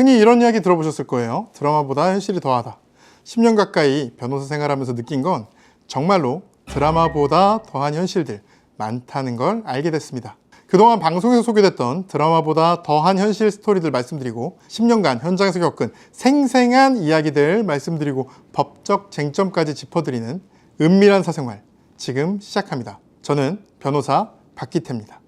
흔히 이런 이야기 들어보셨을 거예요. 드라마보다 현실이 더하다. 10년 가까이 변호사 생활하면서 느낀 건 정말로 드라마보다 더한 현실들 많다는 걸 알게 됐습니다. 그동안 방송에서 소개됐던 드라마보다 더한 현실 스토리들 말씀드리고 10년간 현장에서 겪은 생생한 이야기들 말씀드리고 법적 쟁점까지 짚어드리는 은밀한 사생활 지금 시작합니다. 저는 변호사 박기태입니다.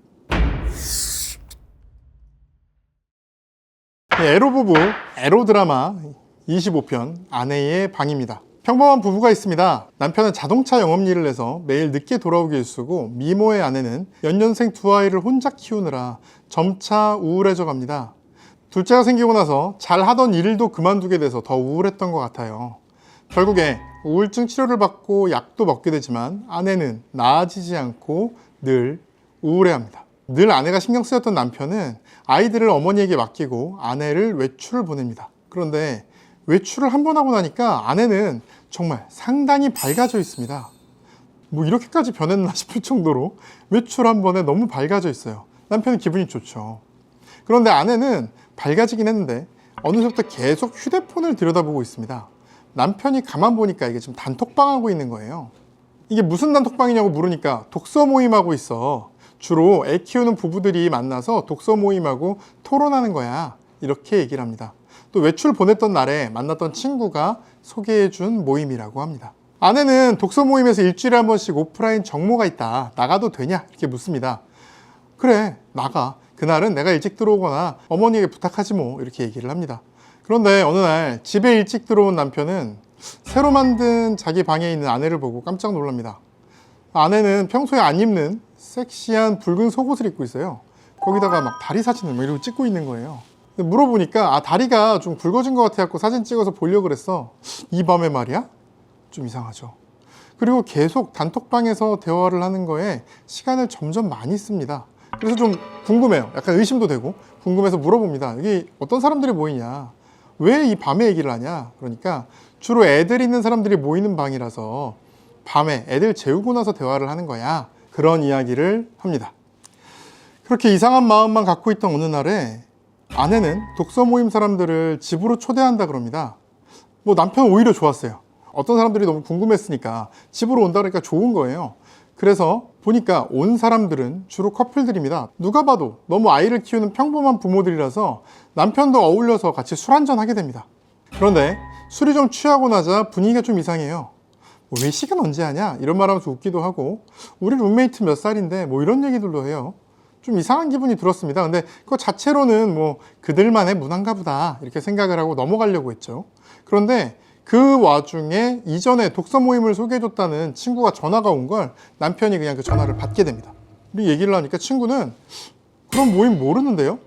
에로 부부, 에로 드라마 25편 아내의 방입니다. 평범한 부부가 있습니다. 남편은 자동차 영업일을 해서 매일 늦게 돌아오기 일쑤고 미모의 아내는 연년생 두 아이를 혼자 키우느라 점차 우울해져 갑니다. 둘째가 생기고 나서 잘하던 일도 그만두게 돼서 더 우울했던 것 같아요. 결국에 우울증 치료를 받고 약도 먹게 되지만 아내는 나아지지 않고 늘 우울해합니다. 늘 아내가 신경 쓰였던 남편은 아이들을 어머니에게 맡기고 아내를 외출을 보냅니다. 그런데 외출을 한 번 하고 나니까 아내는 정말 상당히 밝아져 있습니다. 뭐 이렇게까지 변했나 싶을 정도로 외출 한 번에 너무 밝아져 있어요. 남편은 기분이 좋죠. 그런데 아내는 밝아지긴 했는데 어느새부터 계속 휴대폰을 들여다보고 있습니다. 남편이 가만 보니까 이게 지금 단톡방하고 있는 거예요. 이게 무슨 단톡방이냐고 물으니까 독서 모임하고 있어. 주로 애 키우는 부부들이 만나서 독서 모임하고 토론하는 거야. 이렇게 얘기를 합니다. 또 외출 보냈던 날에 만났던 친구가 소개해준 모임이라고 합니다. 아내는 독서 모임에서 일주일에 한 번씩 오프라인 정모가 있다. 나가도 되냐? 이렇게 묻습니다. 그래, 나가. 그날은 내가 일찍 들어오거나 어머니에게 부탁하지 뭐. 이렇게 얘기를 합니다. 그런데 어느 날 집에 일찍 들어온 남편은 새로 만든 자기 방에 있는 아내를 보고 깜짝 놀랍니다. 아내는 평소에 안 입는 섹시한 붉은 속옷을 입고 있어요. 거기다가 막 다리 사진을 막 이러고 찍고 있는 거예요. 물어보니까 다리가 좀 굵어진 것 같아서 사진 찍어서 보려고 그랬어. 이 밤에 말이야? 좀 이상하죠. 그리고 계속 단톡방에서 대화를 하는 거에 시간을 점점 많이 씁니다. 그래서 좀 궁금해요. 약간 의심도 되고 궁금해서 물어봅니다. 여기 어떤 사람들이 모이냐? 왜 이 밤에 얘기를 하냐? 그러니까 주로 애들 있는 사람들이 모이는 방이라서 밤에 애들 재우고 나서 대화를 하는 거야. 그런 이야기를 합니다. 그렇게 이상한 마음만 갖고 있던 어느 날에 아내는 독서 모임 사람들을 집으로 초대한다 그럽니다. 뭐 남편은 오히려 좋았어요. 어떤 사람들이 너무 궁금했으니까 집으로 온다 그러니까 좋은 거예요. 그래서 보니까 온 사람들은 주로 커플들입니다. 누가 봐도 너무 아이를 키우는 평범한 부모들이라서 남편도 어울려서 같이 술 한잔 하게 됩니다. 그런데 술이 좀 취하고 나자 분위기가 좀 이상해요. 왜 시간 언제 하냐? 이런 말 하면서 웃기도 하고 우리 룸메이트 몇 살인데 뭐 이런 얘기들도 해요. 좀 이상한 기분이 들었습니다. 근데 그거 자체로는 뭐 그들만의 문화인가 보다 이렇게 생각을 하고 넘어가려고 했죠. 그런데 그 와중에 이전에 독서 모임을 소개해줬다는 친구가 전화가 온 걸 남편이 그냥 그 전화를 받게 됩니다. 우리 얘기를 하니까 친구는 그런 모임 모르는데요?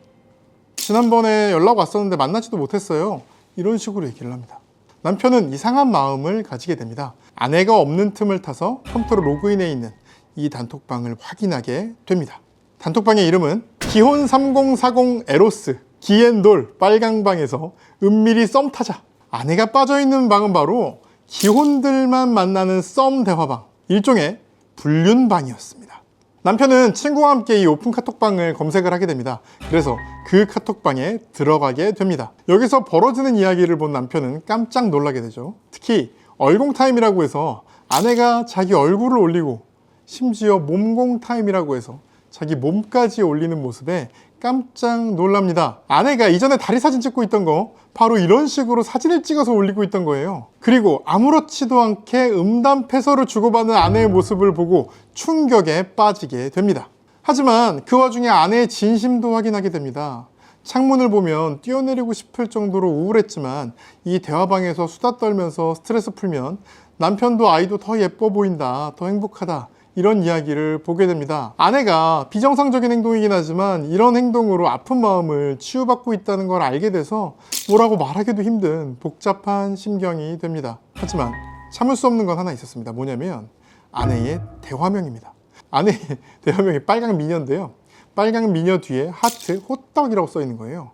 지난번에 연락 왔었는데 만나지도 못했어요. 이런 식으로 얘기를 합니다. 남편은 이상한 마음을 가지게 됩니다. 아내가 없는 틈을 타서 컴퓨터로 로그인해 있는 이 단톡방을 확인하게 됩니다. 단톡방의 이름은 기혼 3040 에로스 기앤돌 빨강방에서 은밀히 썸 타자. 아내가 빠져있는 방은 바로 기혼들만 만나는 썸 대화방, 일종의 불륜방이었습니다. 남편은 친구와 함께 이 오픈 카톡방을 검색을 하게 됩니다. 그래서 그 카톡방에 들어가게 됩니다. 여기서 벌어지는 이야기를 본 남편은 깜짝 놀라게 되죠. 특히 얼공타임이라고 해서 아내가 자기 얼굴을 올리고 심지어 몸공타임이라고 해서 자기 몸까지 올리는 모습에 깜짝 놀랍니다. 아내가 이전에 다리 사진 찍고 있던 거 바로 이런 식으로 사진을 찍어서 올리고 있던 거예요. 그리고 아무렇지도 않게 음담패서를 주고받는 아내의 모습을 보고 충격에 빠지게 됩니다. 하지만 그 와중에 아내의 진심도 확인하게 됩니다. 창문을 보면 뛰어내리고 싶을 정도로 우울했지만 이 대화방에서 수다 떨면서 스트레스 풀면 남편도 아이도 더 예뻐 보인다, 더 행복하다, 이런 이야기를 보게 됩니다. 아내가 비정상적인 행동이긴 하지만 이런 행동으로 아픈 마음을 치유받고 있다는 걸 알게 돼서 뭐라고 말하기도 힘든 복잡한 심경이 됩니다. 하지만 참을 수 없는 건 하나 있었습니다. 뭐냐면 아내의 대화명입니다. 아내의 대화명이 빨강 미녀인데요. 빨강 미녀 뒤에 하트, 호떡이라고 써 있는 거예요.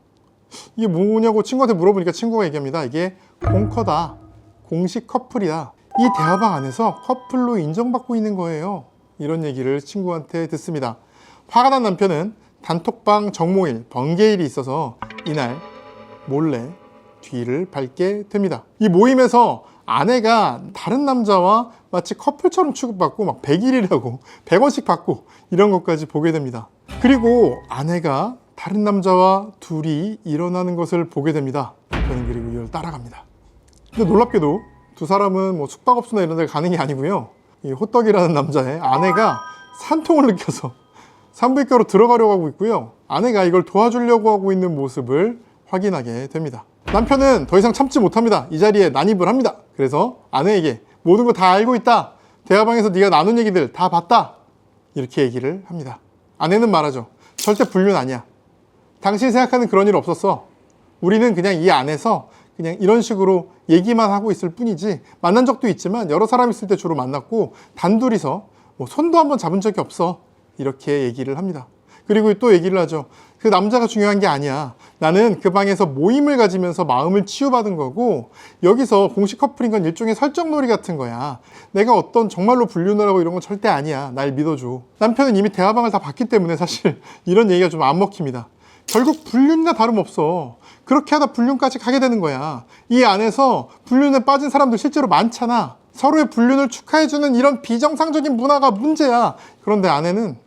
이게 뭐냐고 친구한테 물어보니까 친구가 얘기합니다. 이게 공커다, 공식 커플이다. 이 대화방 안에서 커플로 인정받고 있는 거예요. 이런 얘기를 친구한테 듣습니다. 화가 난 남편은 단톡방 정모일, 번개일이 있어서 이날 몰래 뒤를 밟게 됩니다. 이 모임에서 아내가 다른 남자와 마치 커플처럼 취급받고 막 100일이라고 100원씩 받고 이런 것까지 보게 됩니다. 그리고 아내가 다른 남자와 둘이 일어나는 것을 보게 됩니다. 저는 그리고 이걸 따라갑니다. 근데 놀랍게도 두 사람은 뭐 숙박업소나 이런 데 가는 게 아니고요. 이 호떡이라는 남자의 아내가 산통을 느껴서 산부인과로 들어가려고 하고 있고요. 아내가 이걸 도와주려고 하고 있는 모습을 확인하게 됩니다. 남편은 더 이상 참지 못합니다. 이 자리에 난입을 합니다. 그래서 아내에게 모든 거 다 알고 있다. 대화방에서 네가 나눈 얘기들 다 봤다. 이렇게 얘기를 합니다. 아내는 말하죠. 절대 불륜 아니야. 당신이 생각하는 그런 일 없었어. 우리는 그냥 이 안에서 그냥 이런 식으로 얘기만 하고 있을 뿐이지, 만난 적도 있지만 여러 사람 있을 때 주로 만났고 단둘이서 뭐 손도 한번 잡은 적이 없어. 이렇게 얘기를 합니다. 그리고 또 얘기를 하죠. 그 남자가 중요한 게 아니야. 나는 그 방에서 모임을 가지면서 마음을 치유받은 거고, 여기서 공식 커플인 건 일종의 설정놀이 같은 거야. 내가 어떤 정말로 불륜을 하고 이런 건 절대 아니야. 날 믿어줘. 남편은 이미 대화방을 다 봤기 때문에 사실 이런 얘기가 좀 안 먹힙니다. 결국 불륜과 다름없어. 그렇게 하다 불륜까지 가게 되는 거야. 이 안에서 불륜에 빠진 사람들 실제로 많잖아. 서로의 불륜을 축하해주는 이런 비정상적인 문화가 문제야. 그런데 아내는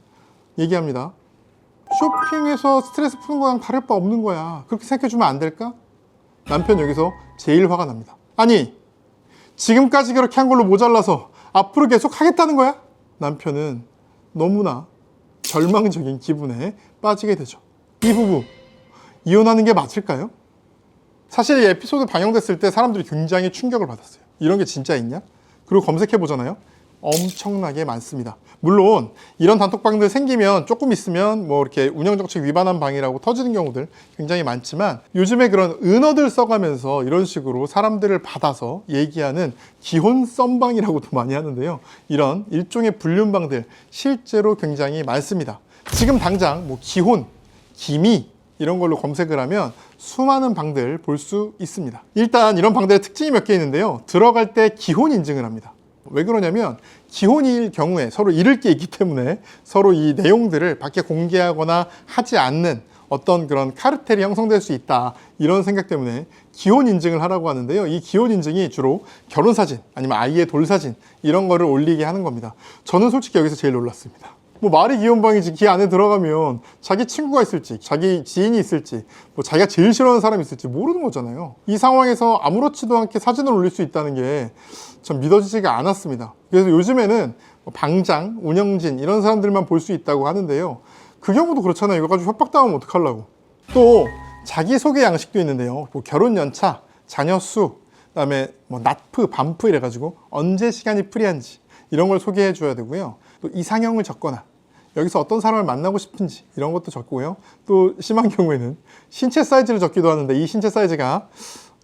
얘기합니다. 쇼핑에서 스트레스 푸는 거랑 다를 바 없는 거야. 그렇게 생각해주면 안 될까? 남편 여기서 제일 화가 납니다. 아니, 지금까지 그렇게 한 걸로 모자라서 앞으로 계속 하겠다는 거야? 남편은 너무나 절망적인 기분에 빠지게 되죠. 이 부부 이혼하는 게 맞을까요? 사실 이 에피소드 방영됐을 때 사람들이 굉장히 충격을 받았어요. 이런 게 진짜 있냐? 그리고 검색해 보잖아요. 엄청나게 많습니다. 물론 이런 단톡방들 생기면 조금 있으면 뭐 이렇게 운영정책 위반한 방이라고 터지는 경우들 굉장히 많지만, 요즘에 그런 은어들 써가면서 이런 식으로 사람들을 받아서 얘기하는 기혼 썸방이라고도 많이 하는데요. 이런 일종의 불륜방들 실제로 굉장히 많습니다. 지금 당장 뭐 기혼, 기미 이런 걸로 검색을 하면 수많은 방들 볼 수 있습니다. 일단 이런 방들의 특징이 몇 개 있는데요. 들어갈 때 기혼 인증을 합니다. 왜 그러냐면 기혼일 경우에 서로 잃을 게 있기 때문에 서로 이 내용들을 밖에 공개하거나 하지 않는 어떤 그런 카르텔이 형성될 수 있다, 이런 생각 때문에 기혼 인증을 하라고 하는데요. 이 기혼 인증이 주로 결혼사진 아니면 아이의 돌사진 이런 거를 올리게 하는 겁니다. 저는 솔직히 여기서 제일 놀랐습니다. 뭐 말이 기혼방이지, 기 안에 들어가면 자기 친구가 있을지 자기 지인이 있을지 뭐 자기가 제일 싫어하는 사람이 있을지 모르는 거잖아요. 이 상황에서 아무렇지도 않게 사진을 올릴 수 있다는 게 참 믿어지지가 않았습니다. 그래서 요즘에는 방장, 운영진 이런 사람들만 볼 수 있다고 하는데요. 그 경우도 그렇잖아요. 이거 가지고 협박당하면 어떡하려고. 또 자기소개 양식도 있는데요. 뭐 결혼 연차, 자녀 수, 그다음에 뭐 납프, 반프 이래가지고 언제 시간이 프리한지 이런 걸 소개해 줘야 되고요. 또 이상형을 적거나 여기서 어떤 사람을 만나고 싶은지 이런 것도 적고요. 또 심한 경우에는 신체 사이즈를 적기도 하는데, 이 신체 사이즈가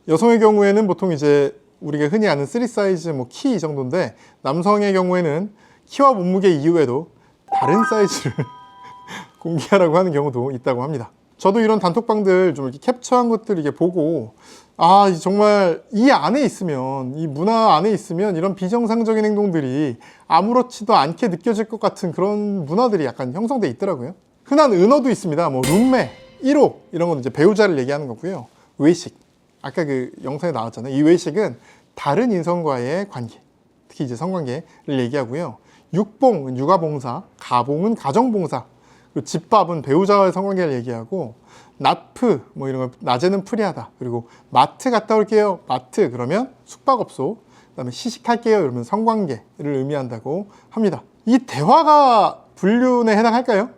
여성의 경우에는 보통 이제 우리가 흔히 아는 3 사이즈 뭐 키 이 정도인데, 남성의 경우에는 키와 몸무게 이후에도 다른 사이즈를 공개하라고 하는 경우도 있다고 합니다. 저도 이런 단톡방들 좀 이렇게 캡처한 것들 이게 보고, 아 정말 이 안에 있으면, 이 문화 안에 있으면 이런 비정상적인 행동들이 아무렇지도 않게 느껴질 것 같은 그런 문화들이 약간 형성돼 있더라고요. 흔한 은어도 있습니다. 뭐 룸메, 1호 이런 건 이제 배우자를 얘기하는 거고요. 외식, 아까 그 영상에 나왔잖아요. 이 외식은 다른 인성과의 관계, 특히 이제 성관계를 얘기하고요. 육봉은 육아봉사, 가봉은 가정봉사, 그리고 집밥은 배우자와의 성관계를 얘기하고, 나프 뭐 이런 거 낮에는 프리하다, 그리고 마트 갔다 올게요, 마트 그러면 숙박업소, 그다음에 시식할게요 이러면 성관계를 의미한다고 합니다. 이 대화가 불륜에 해당할까요?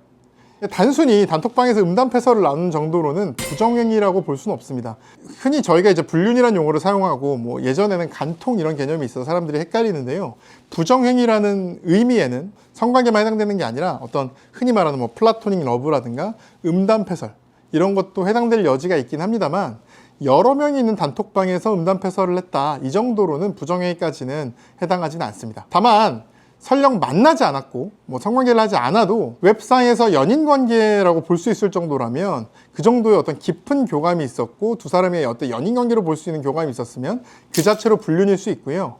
단순히 단톡방에서 음담패설을 나누는 정도로는 부정행위라고 볼 수는 없습니다. 흔히 저희가 이제 불륜이라는 용어를 사용하고, 뭐 예전에는 간통 이런 개념이 있어서 사람들이 헷갈리는데요. 부정행위라는 의미에는 성관계만 해당되는 게 아니라 어떤 흔히 말하는 뭐 플라토닉 러브라든가 음담패설 이런 것도 해당될 여지가 있긴 합니다만, 여러 명이 있는 단톡방에서 음담패설을 했다, 이 정도로는 부정행위까지는 해당하지는 않습니다. 다만 설령 만나지 않았고 뭐 성관계를 하지 않아도 웹상에서 연인관계라고 볼 수 있을 정도라면, 그 정도의 어떤 깊은 교감이 있었고 두 사람의 어떤 연인관계로 볼 수 있는 교감이 있었으면 그 자체로 불륜일 수 있고요.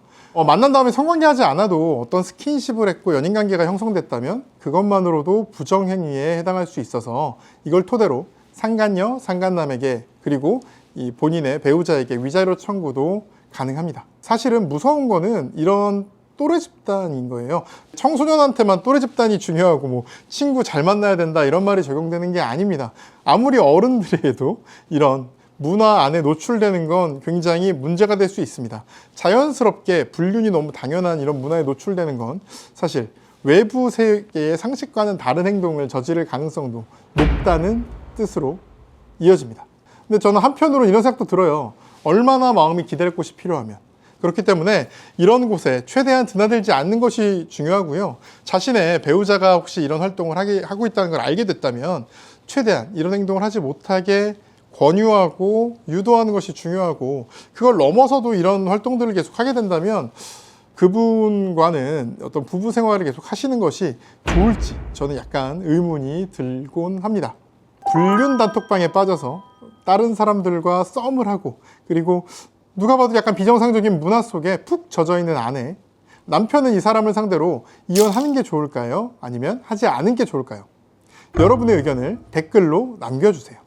만난 다음에 성관계 하지 않아도 어떤 스킨십을 했고 연인관계가 형성됐다면 그것만으로도 부정행위에 해당할 수 있어서, 이걸 토대로 상간녀, 상간남에게, 그리고 이 본인의 배우자에게 위자료 청구도 가능합니다. 사실은 무서운 거는 이런 또래 집단인 거예요. 청소년한테만 또래 집단이 중요하고 뭐 친구 잘 만나야 된다 이런 말이 적용되는 게 아닙니다. 아무리 어른들이 해도 이런 문화 안에 노출되는 건 굉장히 문제가 될 수 있습니다. 자연스럽게 불륜이 너무 당연한 이런 문화에 노출되는 건 사실 외부 세계의 상식과는 다른 행동을 저지를 가능성도 높다는 뜻으로 이어집니다. 근데 저는 한편으로 이런 생각도 들어요. 얼마나 마음이 기댈 곳이 필요하면. 그렇기 때문에 이런 곳에 최대한 드나들지 않는 것이 중요하고요. 자신의 배우자가 혹시 이런 활동을 하고 있다는 걸 알게 됐다면 최대한 이런 행동을 하지 못하게 권유하고 유도하는 것이 중요하고, 그걸 넘어서도 이런 활동들을 계속 하게 된다면 그분과는 어떤 부부 생활을 계속 하시는 것이 좋을지 저는 약간 의문이 들곤 합니다. 불륜 단톡방에 빠져서 다른 사람들과 썸을 하고, 그리고 누가 봐도 약간 비정상적인 문화 속에 푹 젖어 있는 아내, 남편은 이 사람을 상대로 이혼하는 게 좋을까요? 아니면 하지 않은 게 좋을까요? 여러분의 의견을 댓글로 남겨주세요.